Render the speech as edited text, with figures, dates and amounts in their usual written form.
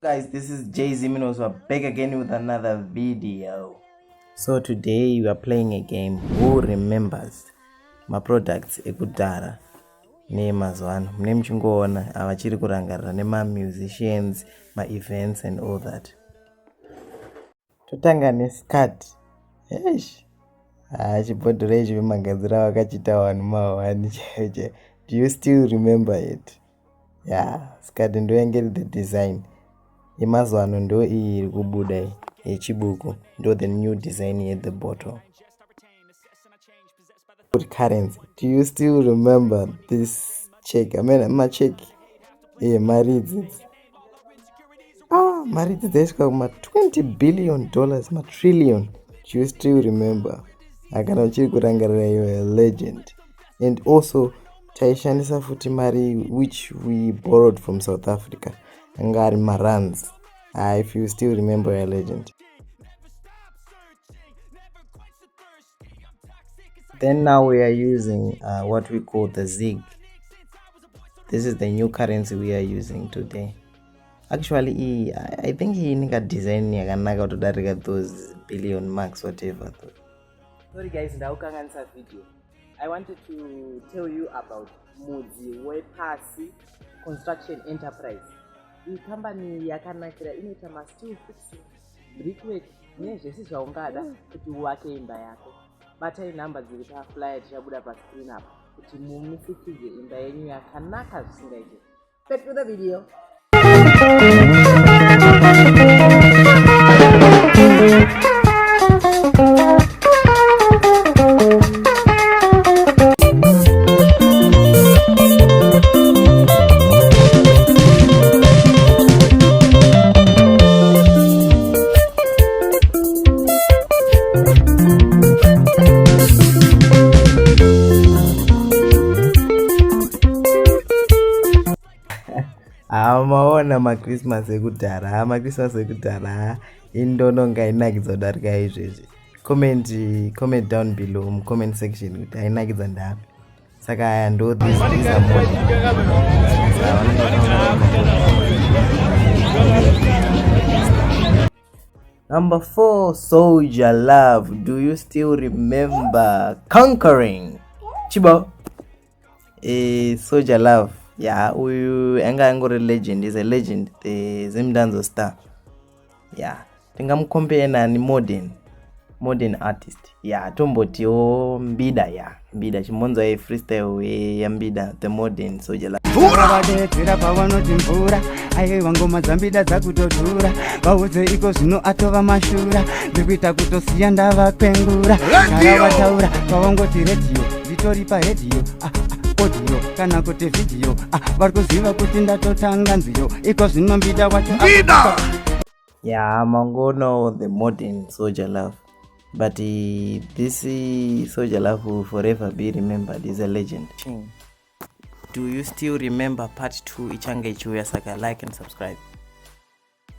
Guys, this is Jay Ziminos. We're back again with another video. So today we are playing a game. Who remembers Maproducts ekudhara neEmazuvano? Mune muchingoona avachiri kurangarira nema-musicians, ma-events and all that. Totanga neSkat. Chibhodhoro ichi vemagadzira vakachita vanhu mahwani. Do you still remember it? Yeah, Skat ndo yangeri the design. Emazuvano ndo iyi iri kubuda yechibuku, ndo the new design at the bottom. Currency. Do you still remember this check? I mean, my check. Yeah, maridzi. Maridzi dzaisvika $20 billion, trillion. Do you still remember? Kana uchiri kurangarira, you're a legend. And also, taishandisa futi mari which we borrowed from South Africa. Angari marands. If you still remember, you're a legend. Then now we are using what we call the Zig. This is the new currency we are using today. Actually, I think he got design yakanaka kutodarika those billion marks, whatever. Sorry guys, ndaukanganisa video. I wanted to tell you about Mudzi Wepasi Construction Enterprise. Iyi company yakanakira inoita steel fixing, brickwork nezvese zvaungada kuti uwake imba yako. Batai nhamba dziri paflyer tichabuda pascreen apa kuti mumufukidze imba yenyu yakanaka zvisingaite. Back to the video. Maona maChristmas ekudhara, maChristmas ekudhara indononga inakidza kudarika izvezvi. Comment down below mu comment section kuti ainakidza ndapi. Saka aya ndo this Number 4, Soldier Love. Do you still remember Conquering? Chibo. Soldier Love. Yeah, angore legend is a legend. The Zimdanzo star. Yeah, tingamucompare nani modern artist. Yeah, tomboti mbida ya mbida chimonzo ya freestyle ya mbida, the modern Soldier Love. Vadedzera pavanoti mvura aiwa ngoma dzambida dzakutotura vaudze iko zvino atova mashura ndikuita kutosiya ndavakwengura kana vataura pavangoti redhiyo nditori paredhiyo audio kana kuti video vari kuziva kuti ndatotanga nziyo iko zvino mbida wacho. Yeah, I'm gonna know the modern Soldier Love, but this Soldier Love will forever be remembered. Is a legend. Do you still remember part 2 ichange ichuya? Saka like and subscribe.